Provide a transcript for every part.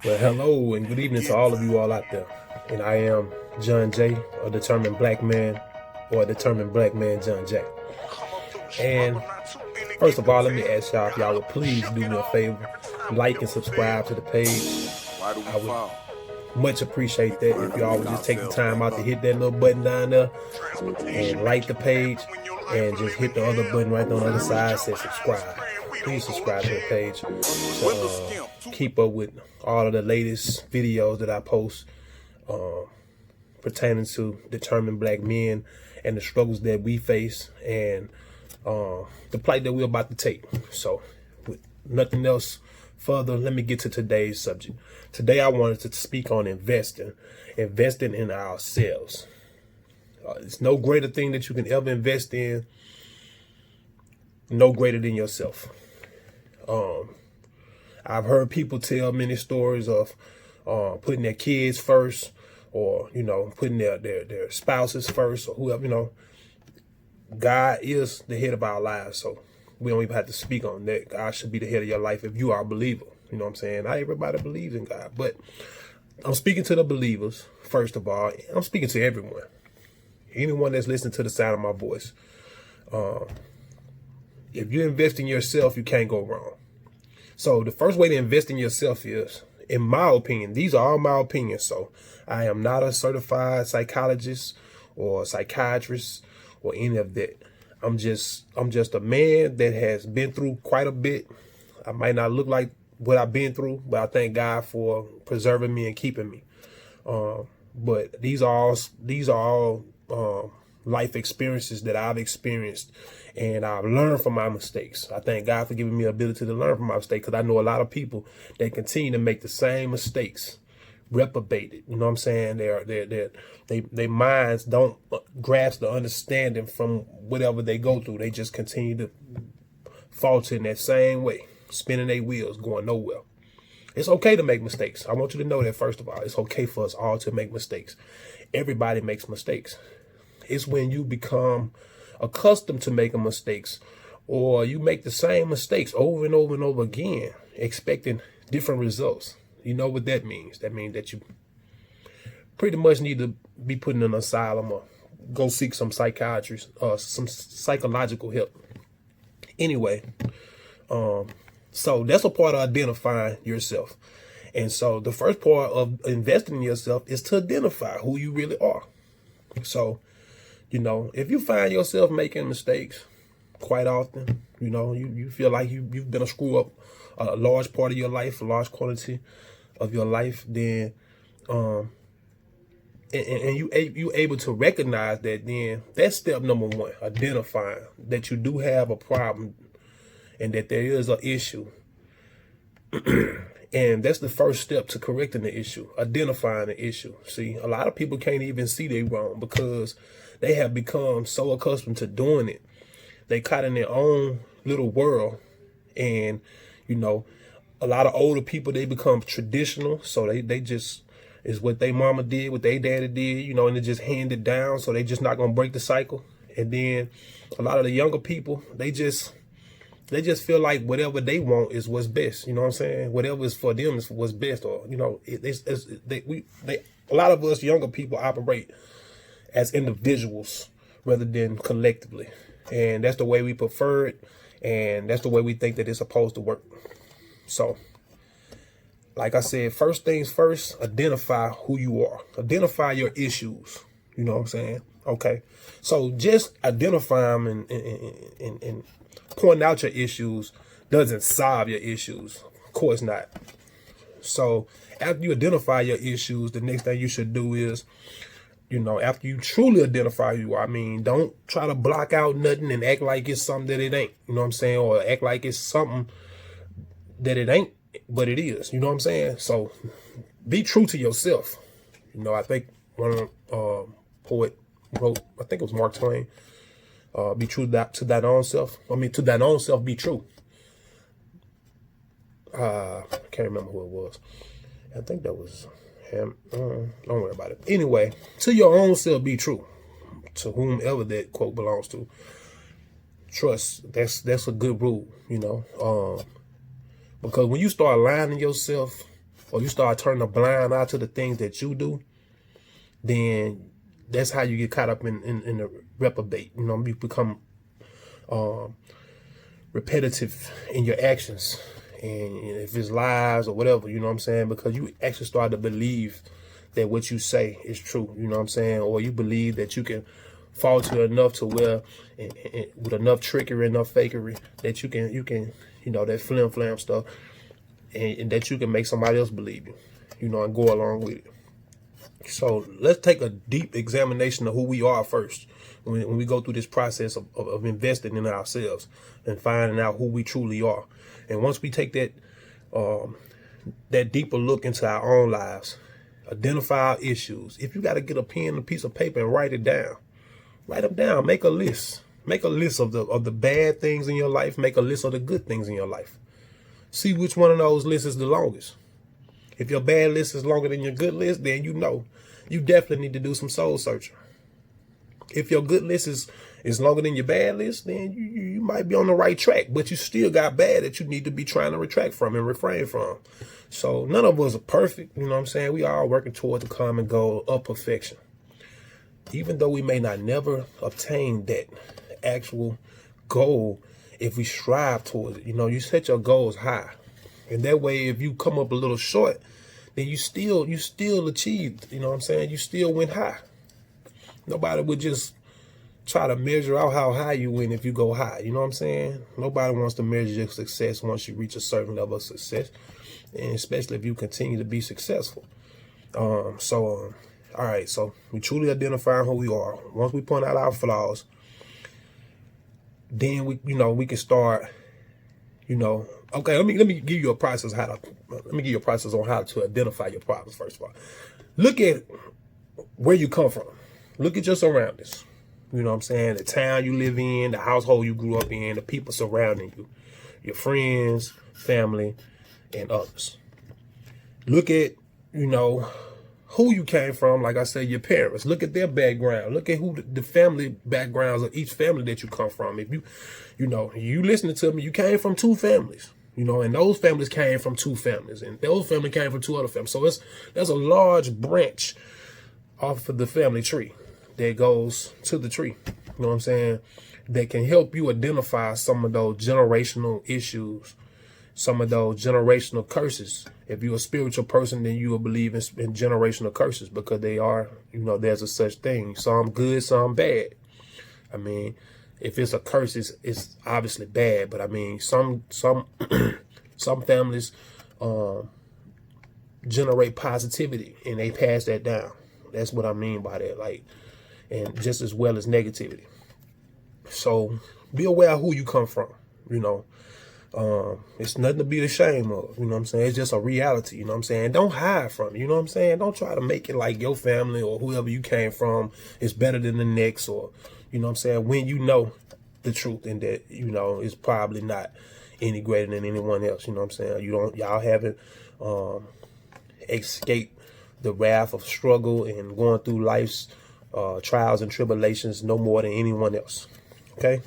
Well, hello and good evening to all of you all out there. And I am John J, a determined black man, or a determined black man, John J. And first of all, let me ask y'all if y'all would please do me a favor, like and subscribe to the page. I would much appreciate that if y'all would just take the time out to hit that little button down there and like the page, and just hit the other button right on the other side that says subscribe. Please subscribe to the page to keep up with all of the latest videos that I post pertaining to determined black men and the struggles that we face and the plight that we're about to take. So with nothing else further, let me get to today's subject. Today I wanted to speak on investing in ourselves. It's no greater thing that you can ever invest in, no greater than yourself. I've heard people tell many stories of putting their kids first, or putting their spouses first, or whoever. God is the head of our lives, so we don't even have to speak on that. God should be the head of your life if you are a believer. You know what I'm saying? Not everybody believes in God, but I'm speaking to the believers first of all. I'm speaking to everyone. Anyone that's listening to the sound of my voice. If you invest in yourself, you can't go wrong. So the first way to invest in yourself is, in my opinion, these are all my opinions. So I am not a certified psychologist or psychiatrist or any of that. I'm just a man that has been through quite a bit. I might not look like what I've been through, but I thank God for preserving me and keeping me. But these are all life experiences that I've experienced, and I've learned from my mistakes. I thank God for giving me the ability to learn from my mistakes, because I know a lot of people that continue to make the same mistakes, reprobated. You know what I'm saying? Their minds don't grasp the understanding from whatever they go through. They just continue to falter in that same way, spinning their wheels, going nowhere. It's okay to make mistakes. I want you to know that, first of all. It's okay for us all to make mistakes. Everybody makes mistakes. It's when you become accustomed to making mistakes, or you make the same mistakes over and over and over again, expecting different results. You know what that means? That means that you pretty much need to be put in an asylum or go seek some psychiatrist or some psychological help. Anyway, so that's a part of identifying yourself. And so the first part of investing in yourself is to identify who you really are. So, if you find yourself making mistakes quite often, you feel like you've been a screw up a large part of your life, a large quantity of your life, then and you able to recognize that, then that's step number one, identifying that you do have a problem and that there is an issue. And that's the first step to correcting the issue, identifying the issue. See, a lot of people can't even see they're wrong because they have become so accustomed to doing it. They caught in their own little world. And, a lot of older people, they become traditional. So they just, is what they mama did, what they daddy did, and they just hand it down. So they just not going to break the cycle. And then a lot of the younger people, they just feel like whatever they want is what's best. You know what I'm saying? Whatever is for them is what's best. Or, a lot of us younger people operate as individuals rather than collectively. And that's the way we prefer it. And that's the way we think that it's supposed to work. So, like I said, first things first, identify who you are. Identify your issues. You know what I'm saying? Okay. So just identify them and pointing out your issues doesn't solve your issues. Of course not. So after you identify your issues, the next thing you should do is, after you truly identify who you are, don't try to block out nothing and act like it's something that it ain't. You know what I'm saying? Or act like it's something that it ain't, but it is. You know what I'm saying? So be true to yourself. I think one poet wrote, I think it was Mark Twain, be true to thine own self. To thine own self be true. I can't remember who it was. I think that was him. Don't worry about it. Anyway, to your own self be true. To whomever that quote belongs to. Trust. That's a good rule, Because when you start lying to yourself, or you start turning a blind eye to the things that you do, then that's how you get caught up in the reprobate. You know, you become repetitive in your actions, and if it's lies or whatever, you know what I'm saying, because you actually start to believe that what you say is true, you know what I'm saying, or you believe that you can falter enough to where, and with enough trickery, enough fakery, that you can, you know, that flim flam stuff, and that you can make somebody else believe you, you know, and go along with it. So let's take a deep examination of who we are first when we go through this process of investing in ourselves and finding out who we truly are. And once we take that that deeper look into our own lives, identify our issues. If you got to get a pen and a piece of paper and write it down, write them down. Make a list. Make a list of the bad things in your life. Make a list of the good things in your life. See which one of those lists is the longest. If your bad list is longer than your good list, then you know you definitely need to do some soul searching. If your good list is longer than your bad list, then you might be on the right track, but you still got bad that you need to be trying to retract from and refrain from. So none of us are perfect, you know what I'm saying? We are working towards a common goal of perfection. Even though we may not never obtain that actual goal, if we strive towards it, you know, you set your goals high. And that way, if you come up a little short, then you still achieved, you know what I'm saying? You still went high. Nobody would just try to measure out how high you went if you go high, you know what I'm saying? Nobody wants to measure your success once you reach a certain level of success, and especially if you continue to be successful. All right, so we truly identify who we are. Once we point out our flaws, then we can start, okay, let me give you a process on how to identify your problems. First of all, look at where you come from. Look at your surroundings. You know what I'm saying? The town you live in, the household you grew up in, the people surrounding you, your friends, family, and others. Look at, who you came from. Like I said, your parents. Look at their background. Look at who the family backgrounds of each family that you come from. If you listening to me, you came from two families, and those families came from two families, and those family came from two other families. So there's a large branch off of the family tree that goes to the tree, you know what I'm saying, that can help you identify some of those generational issues, some of those generational curses. If you're a spiritual person, then you will believe in generational curses, because they are, there's a such thing. Some good, some bad. I mean, if it's a curse, it's obviously bad, but I mean, some some families generate positivity and they pass that down. That's what I mean by that, and just as well as negativity. So be aware of who you come from, It's nothing to be ashamed of, you know what I'm saying? It's just a reality, you know what I'm saying? Don't hide from it, you know what I'm saying? Don't try to make it like your family or whoever you came from is better than the next, or, you know what I'm saying? When you know the truth, and that, it's probably not any greater than anyone else, you know what I'm saying? Y'all haven't escaped the wrath of struggle and going through life's trials and tribulations no more than anyone else. Okay?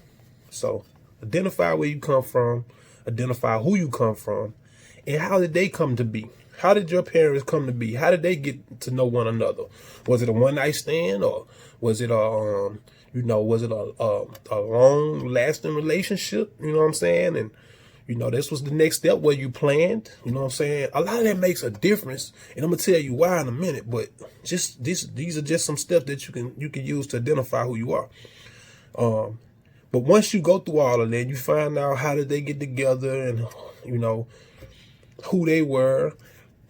So identify where you come from, identify who you come from, and how did they come to be? How did your parents come to be? How did they get to know one another? Was it a one night stand, or was it a long lasting relationship? You know what I'm saying? And this was the next step where you planned. You know what I'm saying? A lot of that makes a difference, and I'm gonna tell you why in a minute. But these are just some steps that you can use to identify who you are. But once you go through all of that, you find out how did they get together, and who they were.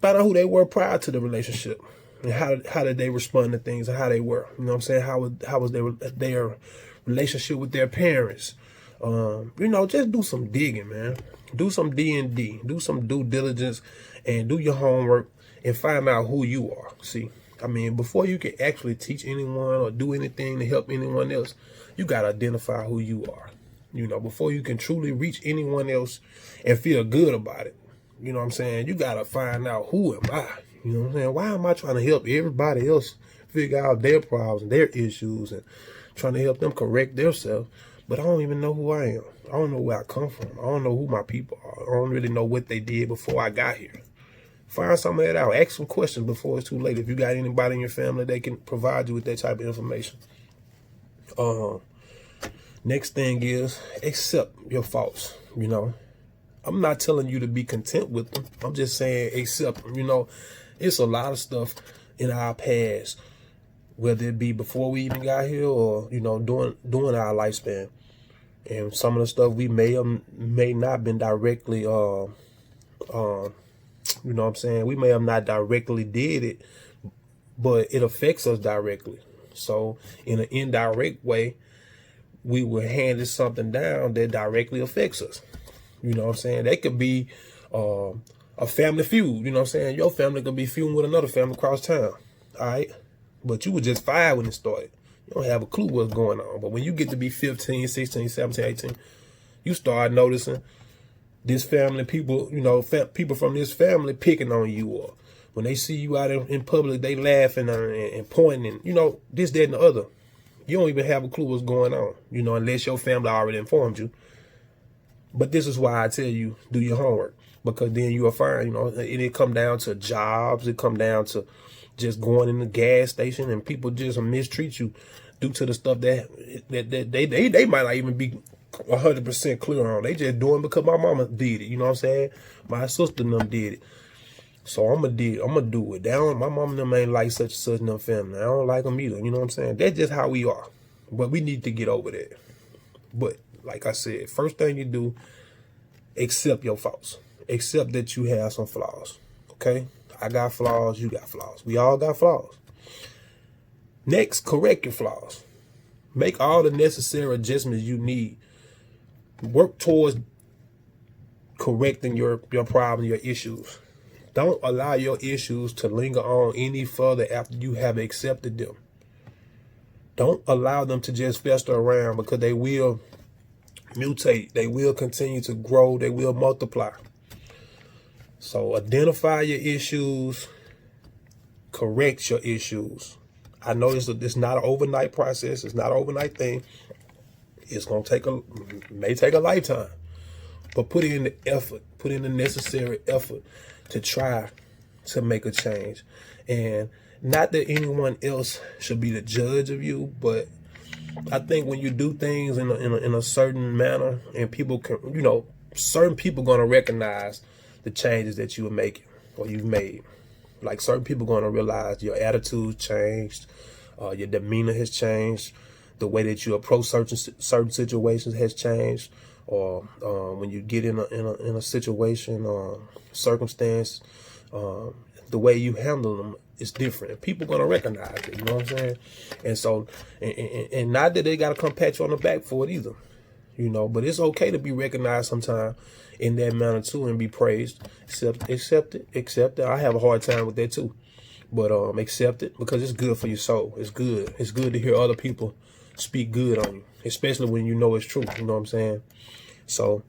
Find out who they were prior to the relationship, and how did they respond to things, and how they were. You know what I'm saying? How was their relationship with their parents? Just do some digging, man. Do some D&D, do some due diligence, and do your homework, and find out who you are. See, I mean, before you can actually teach anyone or do anything to help anyone else, you got to identify who you are. Before you can truly reach anyone else and feel good about it, you know what I'm saying? You got to find out, who am I? You know what I'm saying? Why am I trying to help everybody else figure out their problems and their issues, and trying to help them correct themselves? But I don't even know who I am. I don't know where I come from. I don't know who my people are. I don't really know what they did before I got here. Find some of that out. Ask some questions before it's too late. If you got anybody in your family that can provide you with that type of information. Next thing is accept your faults. You know, I'm not telling you to be content with them. I'm just saying accept them. You know, it's a lot of stuff in our past, whether it be before we even got here or, you know, during our lifespan. And some of the stuff we may or may not been directly, you know what I'm saying? We may have not directly did it, but it affects us directly. So in an indirect way, we were handed something down that directly affects us. You know what I'm saying? That could be a family feud. You know what I'm saying? Your family could be feuding with another family across town. All right? But you were just 5 when it started. You don't have a clue what's going on. But when you get to be 15, 16, 17, 18, you start noticing this family, people, you know, people from this family picking on you. Or when they see you out in public, they laughing and pointing, you know, this, that, and the other. You don't even have a clue what's going on, you know, unless your family already informed you. But this is why I tell you, do your homework. Because then you'll find, you know, it come down to jobs. It come down to just going in the gas station and people just mistreat you due to the stuff that they might not even be 100% clear on. They just doing because my mama did it. You know what I'm saying? My sister and them did it. So I'm gonna do it. My mom and them ain't like such and such in them family. I don't like them either. You know what I'm saying? That's just how we are. But we need to get over that. But like I said, first thing you do, accept your faults. Accept that you have some flaws. Okay? I got flaws, you got flaws. We all got flaws. Next, correct your flaws. Make all the necessary adjustments you need. Work towards correcting your problem, your issues. Don't allow your issues to linger on any further after you have accepted them. Don't allow them to just fester around, because they will mutate. They will continue to grow. They will multiply. So identify your issues, correct your issues. I know it's not an overnight process. It's not an overnight thing. It's going to may take a lifetime, but put in the effort, put in the necessary effort to try to make a change. And not that anyone else should be the judge of you, but I think when you do things in a certain manner, and people can, you know, certain people going to recognize the changes that you are making or you've made. Like certain people going to realize your attitude changed, your demeanor has changed, the way that you approach certain situations has changed, or when you get in a situation or circumstance, the way you handle them is different. People gonna recognize it. You know what I'm saying? And so, and not that they gotta come pat you on the back for it either. You know, but it's okay to be recognized sometime in that manner too, and be praised. Accept it. I have a hard time with that too, but accept it, because it's good for your soul. It's good. It's good to hear other people speak good on you, especially when you know it's true. You know what I'm saying? So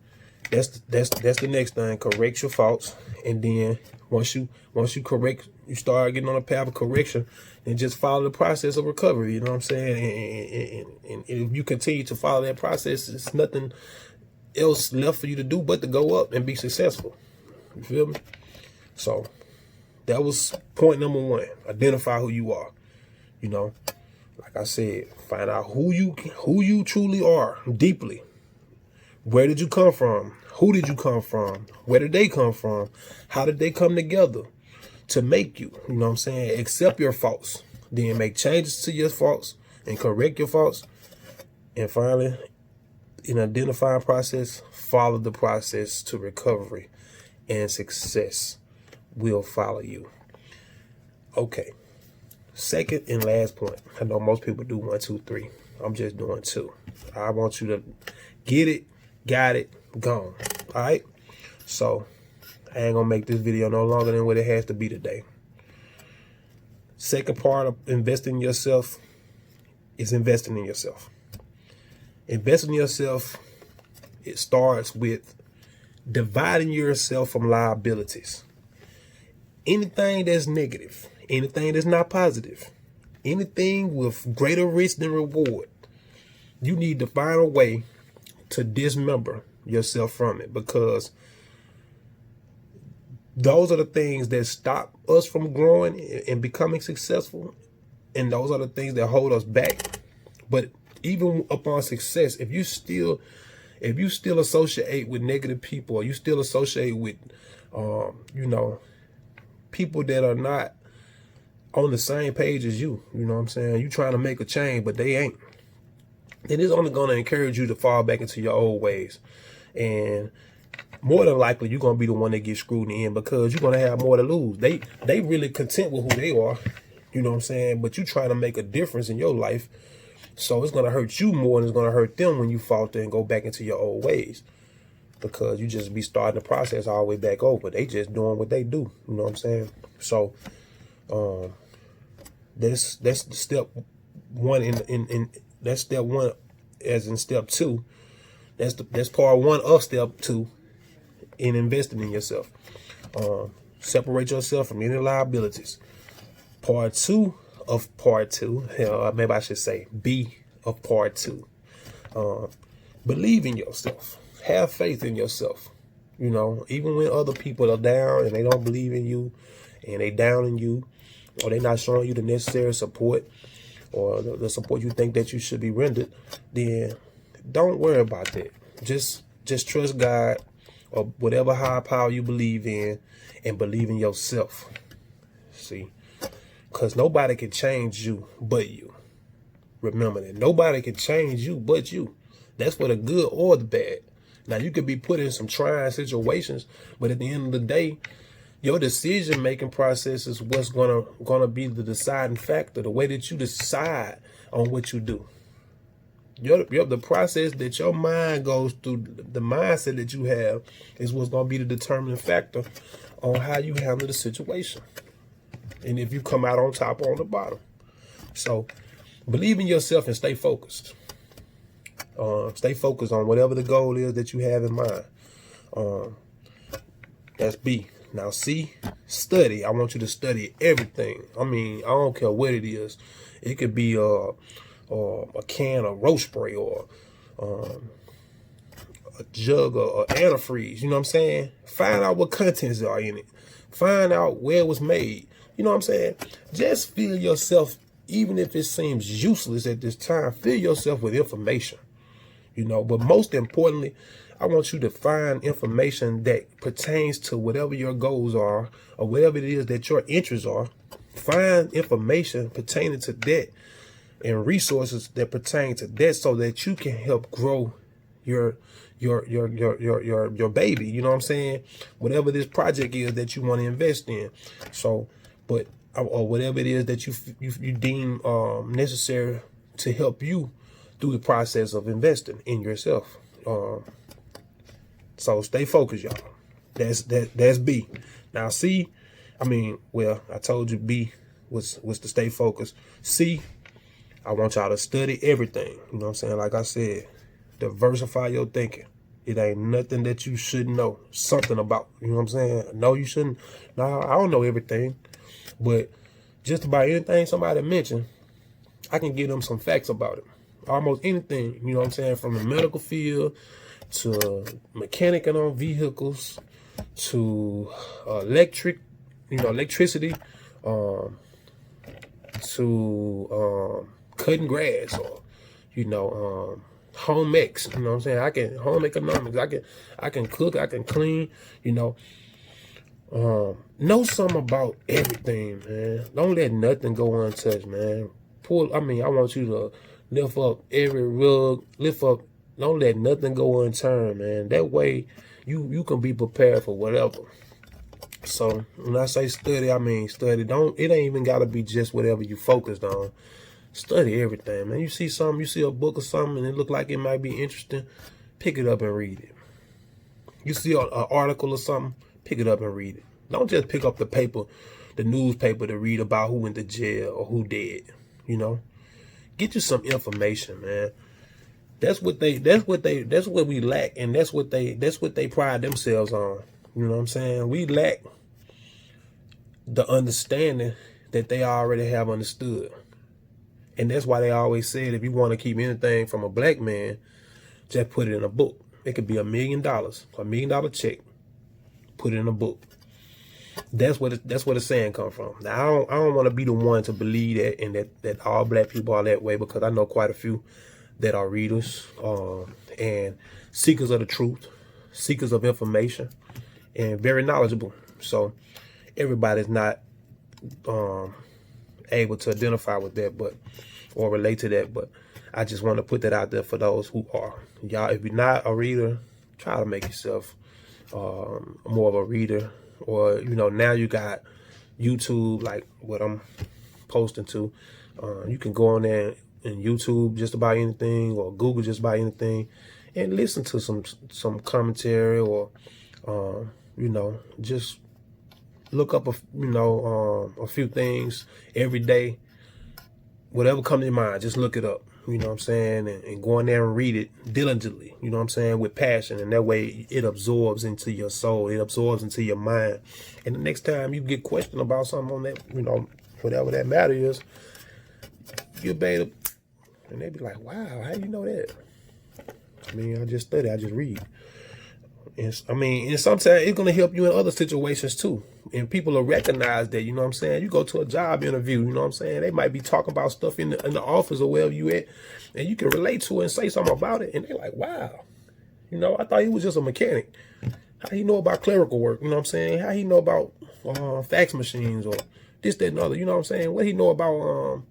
that's the next thing. Correct your faults, and then once you correct, you start getting on a path of correction, and just follow the process of recovery. You know what I'm saying? And if you continue to follow that process, it's nothing else left for you to do but to go up and be successful. You feel me? So that was point number 1. Identify who you are. You know, like I said, find out who you truly are deeply. Where did you come from? Who did you come from? Where did they come from? How did they come together to make you? You know what I'm saying? Accept your faults. Then make changes to your faults and correct your faults. And finally, in identifying process, follow the process to recovery, and success will follow you. Okay. Second and last point. I know most people do 1, 2, 3. I'm just doing 2. I want you to get it, got it, gone. All right? So I ain't gonna make this video no longer than what it has to be today. Second part of investing in yourself is investing in yourself. Investing in yourself, it starts with dividing yourself from liabilities. Anything that's negative, anything that's not positive, anything with greater risk than reward, you need to find a way to dismember yourself from it, because Those are the things that stop us from growing and becoming successful. And those are the things that hold us back. But even upon success, if you still associate with negative people, or you still associate with, people that are not on the same page as you, you know what I'm saying? You trying to make a change, but they ain't. It is only going to encourage you to fall back into your old ways. And more than likely, you're going to be the one that gets screwed in the end, because you're going to have more to lose. They really content with who they are, you know what I'm saying? But you trying to make a difference in your life. So it's going to hurt you more than it's going to hurt them when you falter and go back into your old ways, because you just be starting the process all the way back over. They just doing what they do, you know what I'm saying? So that's step one in that's step one, as in step two. That's part one of step two in investing in yourself. Separate yourself from any liabilities. Part two of part two, maybe I should say B of part two. Believe in yourself. Have faith in yourself. You know, even when other people are down and they don't believe in you, and they down in you, or they not showing you the necessary support, or the support you think that you should be rendered, then don't worry about that. Just trust God or whatever higher power you believe in, and believe in yourself. See, because nobody can change you but you. Remember that. Nobody can change you but you. That's for the good or the bad. Now, you could be put in some trying situations, but at the end of the day, your decision-making process is what's gonna be the deciding factor, the way that you decide on what you do. The process that your mind goes through, the mindset that you have, is what's gonna be the determining factor on how you handle the situation, and if you come out on top or on the bottom. So, believe in yourself and stay focused. Stay focused on whatever the goal is that you have in mind. That's B. Now C, study. I want you to study everything. I mean, I don't care what it is. It could be a can of roast spray, or a jug of antifreeze. You know what I'm saying? Find out what contents are in it. Find out where it was made. You know what I'm saying? Just fill yourself, even if it seems useless at this time, fill yourself with information. You know, but most importantly, I want you to find information that pertains to whatever your goals are, or whatever it is that your interests are. Find information pertaining to that, and resources that pertain to that, so that you can help grow your baby. You know what I'm saying? Whatever this project is that you want to invest in. So, or whatever it is that you deem necessary to help you through the process of investing in yourself. So stay focused, y'all. That's B. Now C, I told you B was to stay focused. C, I want y'all to study everything. You know what I'm saying? Like I said, diversify your thinking. It ain't nothing that you shouldn't know something about. You know what I'm saying? No, you shouldn't. No, I don't know everything, but just about anything somebody mentioned, I can give them some facts about it. Almost anything, you know what I'm saying, from the medical field to mechanicing on vehicles to electricity, to cutting grass, or home ex. You know what I'm saying? I can home economics. I can cook. I can clean. Know something about everything, man. Don't let nothing go untouched, man. I want you to lift up every rug. Don't let nothing go unturned, man. That way, you can be prepared for whatever. So when I say study, I mean study. It ain't even gotta be just whatever you focused on. Study everything, man. You see something, you see a book or something, and it look like it might be interesting, pick it up and read it. You see an article or something, pick it up and read it. Don't just pick up the newspaper to read about who went to jail or who dead. Get you some information, man. That's what we lack, and that's what they pride themselves on. You know what I'm saying? We lack the understanding that they already have understood. And that's why they always said, if you want to keep anything from a black man, just put it in a book. It could be $1 million, $1 million check, put it in a book. That's where the saying come from. Now, I don't want to be the one to believe that and that all black people are that way, because I know quite a few that are readers and seekers of the truth, seekers of information, and very knowledgeable. So everybody's not able to identify with that, or relate to that. But I just want to put that out there for those who are. Y'all, if you're not a reader, try to make yourself more of a reader. Or, now you got YouTube, like what I'm posting to. You can go on there and YouTube just about anything, or Google just about anything, and listen to some commentary, or just look up a few things every day. Whatever comes to your mind, just look it up. You know what I'm saying? And go in there and read it diligently, you know what I'm saying, with passion. And that way it absorbs into your soul. It absorbs into your mind. And the next time you get questioned about something on that, whatever that matter is, you'll be able to, and they be like, wow, how you know that? I mean, I just study, I just read. And sometimes it's going to help you in other situations too. And people will recognize that, you know what I'm saying? You go to a job interview, you know what I'm saying? They might be talking about stuff in the office or wherever you at, and you can relate to it and say something about it. And they're like, wow, I thought he was just a mechanic. How he know about clerical work? You know what I'm saying? How he know about fax machines or this, that, and other? You know what I'm saying? What he know about,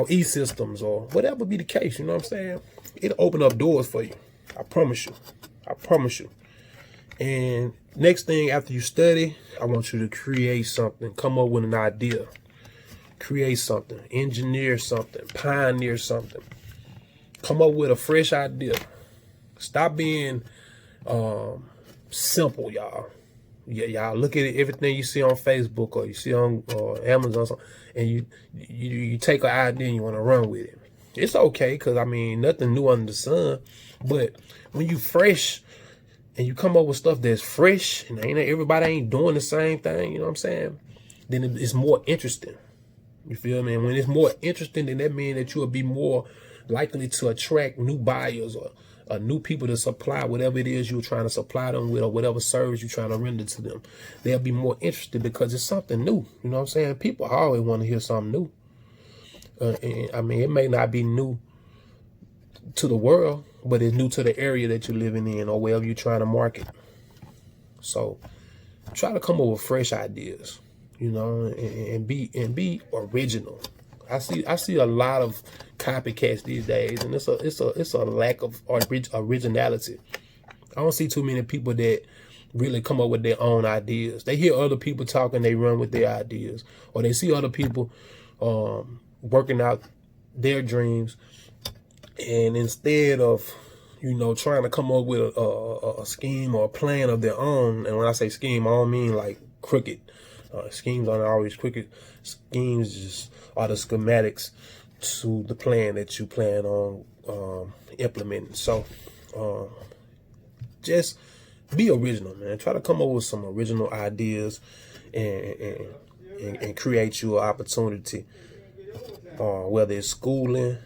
e-systems or whatever be the case, you know what I'm saying? It'll open up doors for you. I promise you. I promise you. And next thing, after you study, I want you to create something. Come up with an idea. Create something. Engineer something. Pioneer something. Come up with a fresh idea. Stop being simple, y'all. Yeah, y'all look at it, everything you see on Facebook or you see on Amazon, and you take an idea and you want to run with it. It's okay, because nothing new under the sun. But when you fresh and you come up with stuff that's fresh, and everybody ain't doing the same thing, you know what I'm saying? Then it's more interesting. You feel me? And when it's more interesting, then that means that you will be more likely to attract new buyers or new people to supply whatever it is you're trying to supply them with, or whatever service you're trying to render to them. They'll be more interested because it's something new. You know what I'm saying? People always want to hear something new. It may not be new to the world, but it's new to the area that you're living in or wherever you're trying to market. So try to come up with fresh ideas, and be original. I see a lot of copycats these days, and it's a lack of originality. I don't see too many people that really come up with their own ideas. They hear other people talking, they run with their ideas, or they see other people working out their dreams, and instead of trying to come up with a scheme or a plan of their own, and when I say scheme, I don't mean like crooked. Schemes aren't always crooked. Schemes just are the schematics to the plan that you plan on implementing. So just be original, man. Try to come up with some original ideas and create you an opportunity, whether it's schooling,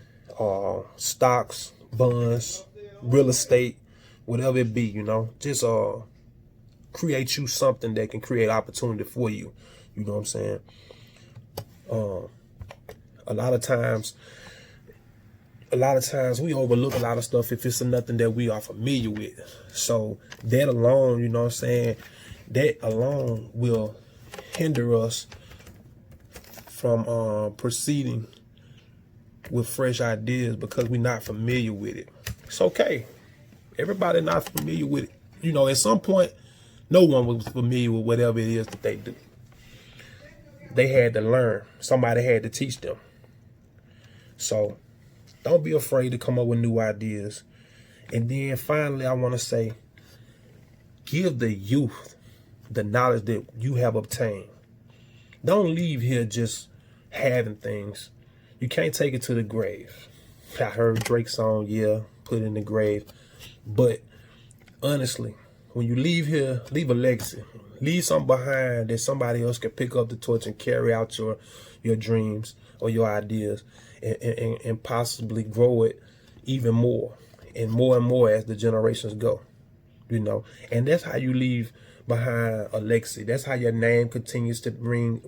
stocks, bonds, real estate, whatever it be, just create you something that can create opportunity for you. You know what I'm saying? A lot of times we overlook a lot of stuff if it's nothing that we are familiar with. So that alone, you know what I'm saying, that alone will hinder us from proceeding with fresh ideas, because we're not familiar with it. It's okay. Everybody not familiar with it. At some point, no one was familiar with whatever it is that they do. They had to learn. Somebody had to teach them. So don't be afraid to come up with new ideas. And then finally, I want to say, give the youth the knowledge that you have obtained. Don't leave here just having things. You can't take it to the grave. I heard Drake's song, yeah, put it in the grave. But honestly, when you leave here, leave a legacy. Leave something behind that somebody else can pick up the torch and carry out your dreams or your ideas, and possibly grow it even more and more as the generations go. And that's how you leave behind a legacy. That's how your name continues to ring.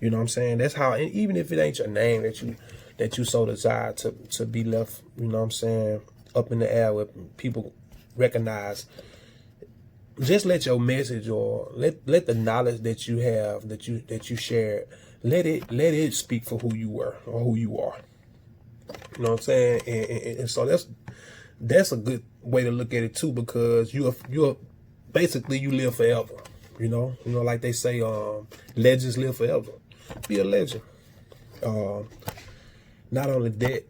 You know what I'm saying? That's how, and even if it ain't your name that you so desire to be left, you know what I'm saying, up in the air where people recognize. Just let your message, or let the knowledge that you have, that you shared, let it speak for who you were or who you are. You know what I'm saying? And so that's a good way to look at it too, because you're basically, you live forever. You know, like they say, legends live forever. Be a legend. Not only that,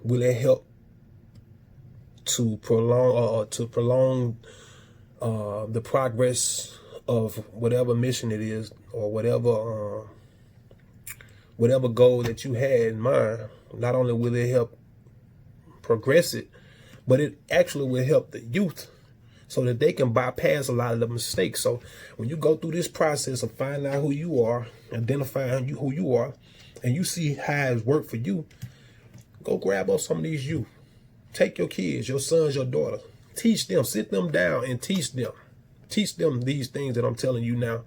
will it help to prolong the progress of whatever mission it is, or whatever goal that you had in mind. Not only will it help progress it, but it actually will help the youth, so that they can bypass a lot of the mistakes. So when you go through this process of finding out who you are, identifying who you are, and you see how it's worked for you, go grab up some of these youth. Take your kids, your sons, your daughter. Teach them, sit them down and teach them. Teach them these things that I'm telling you now.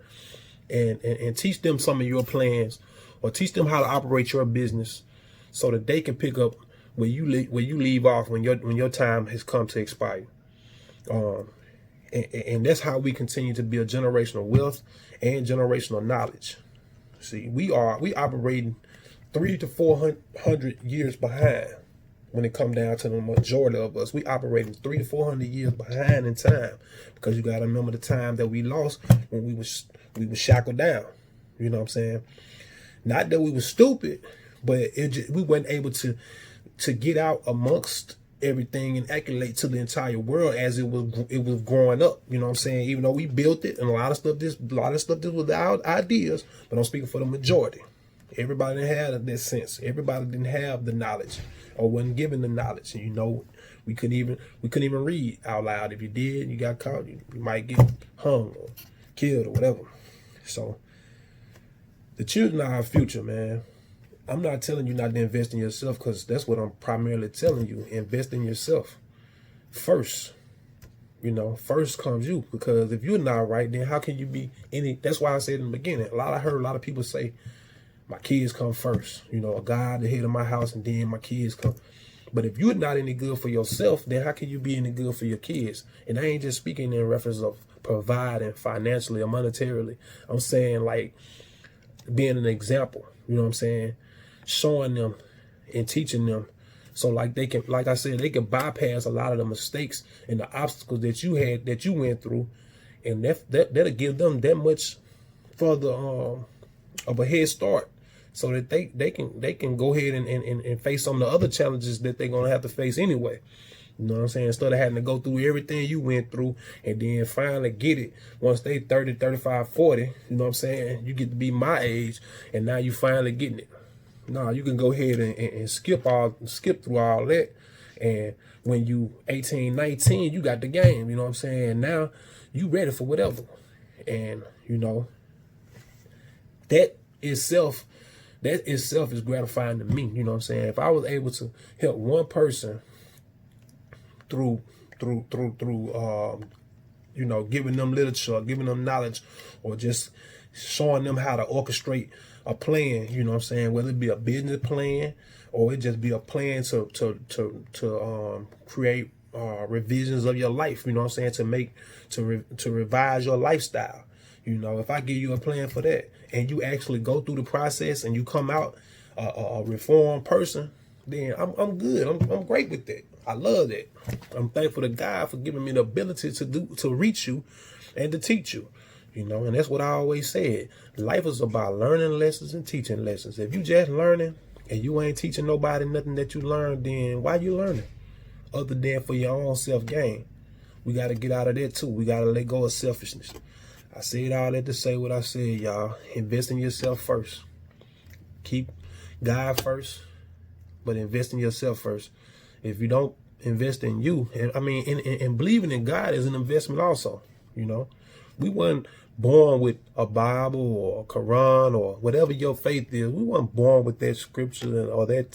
And teach them some of your plans, or teach them how to operate your business, so that they can pick up where you leave off when your time has come to expire. And that's how we continue to build generational wealth and generational knowledge. See, we operating 300 to 400 years behind. When it comes down to the majority of us, we operating 300 to 400 years behind in time, because you got to remember the time that we lost when we was shackled down. You know what I'm saying? Not that we were stupid, but we weren't able to get out amongst everything and accolade to the entire world as it was growing up. You know what I'm saying? Even though we built it, and a lot of stuff this was our ideas, but I'm speaking for the majority. Everybody didn't have that sense. Everybody didn't have the knowledge, or wasn't given the knowledge. And you know, we couldn't even read out loud. If you did, you got caught, you might get hung or killed or whatever. So the children are our future, man. I'm not telling you not to invest in yourself, because that's what I'm primarily telling you. Invest in yourself first. You know, first comes you, because if you're not right, then how can you be any? That's why I said in the beginning, I heard a lot of people say, my kids come first. You know, God, the head of my house, and then my kids come. But if you're not any good for yourself, then how can you be any good for your kids? And I ain't just speaking in reference of providing financially or monetarily. I'm saying like being an example. You know what I'm saying? Showing them and teaching them, so like they can, like I said, they can bypass a lot of the mistakes and the obstacles that you went through, and that'll give them that much further of a head start, so that they can go ahead and face some of the other challenges that they're gonna have to face anyway. You know what I'm saying? Instead of having to go through everything you went through and then finally get it once they 30, 35, 40, you know what I'm saying? You get to be my age, and now you finally getting it. No, you can go ahead and skip through all that. And when you 18, 19, you got the game, you know what I'm saying? Now you ready for whatever. And, you know, that itself is gratifying to me. You know what I'm saying? If I was able to help one person through you know, giving them literature, giving them knowledge, or just showing them how to orchestrate a plan, you know what I'm saying, whether it be a business plan, or it just be a plan to create revisions of your life, you know what I'm saying, to revise your lifestyle. You know, if I give you a plan for that, and you actually go through the process and you come out a reformed person, then I'm good. I'm great with that. I love that. I'm thankful to God for giving me the ability to reach you and to teach you. You know, and that's what I always said. Life is about learning lessons and teaching lessons. If you just learning and you ain't teaching nobody nothing that you learned, then why you learning? Other than for your own self-gain. We got to get out of that too. We got to let go of selfishness. I said all that to say what I said, y'all. Invest in yourself first. Keep God first, but invest in yourself first. If you don't invest in you, and believing in God is an investment also, you know. We weren't born with a Bible or a Quran or whatever your faith is. We weren't born with that scripture or that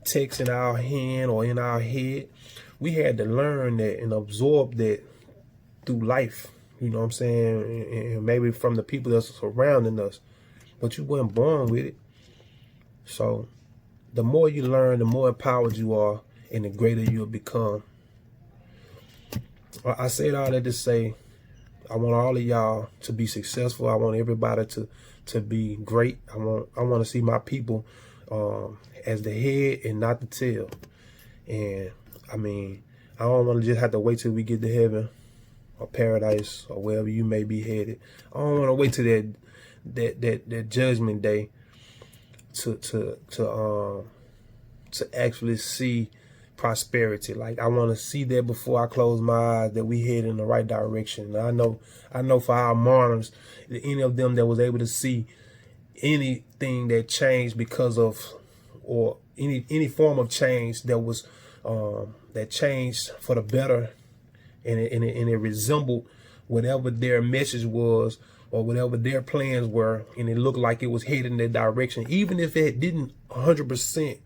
text in our hand or in our head. We had to learn that and absorb that through life, you know what I'm saying? And maybe from the people that's surrounding us, but you weren't born with it. So the more you learn, the more empowered you are, and the greater you'll become. I said all that to say, I want all of y'all to be successful. I want everybody to be great. I want to see my people as the head and not the tail. And I mean, I don't want to just have to wait till we get to heaven or paradise or wherever you may be headed. I don't want to wait till that judgment day to actually see prosperity. Like, I want to see that before I close my eyes, that we head in the right direction. And I know for our martyrs, any of them that was able to see anything that changed because of, or any form of change that was that changed for the better, and it resembled whatever their message was or whatever their plans were, and it looked like it was headed in that direction, even if it didn't 100%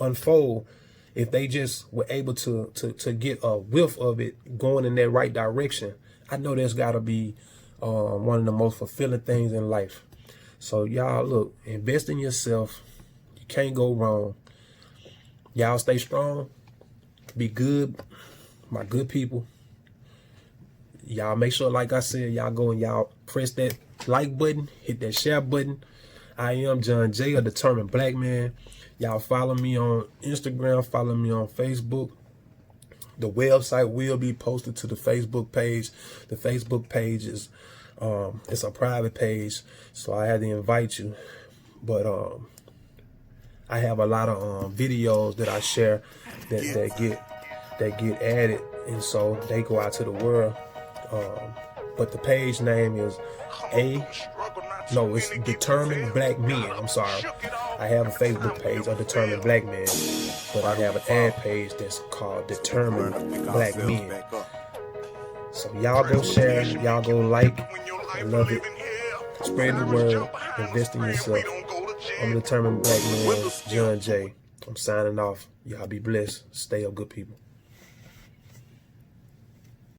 unfold. If they just were able to get a whiff of it going in that right direction, I know that's got to be one of the most fulfilling things in life. So y'all, look, invest in yourself. You can't go wrong. Y'all stay strong. Be good, my good people. Y'all make sure, like I said, y'all go and y'all press that like button, hit that share button. I am John J, a Determined Blackman. Y'all follow me on Instagram, follow me on Facebook. The website will be posted to the Facebook page. The Facebook page is it's a private page, so I had to invite you. But I have a lot of videos that I share that get added, and so they go out to the world. But the page name is it's Determined Black Men. I'm sorry. I have a Facebook page of Determined Black Men, but I have an ad page that's called Determined Black Men. So y'all go share, y'all go like. I love it. Spread the word. Invest in yourself. I'm Determined Black Man, John J. I'm signing off. Y'all be blessed. Stay up, good people.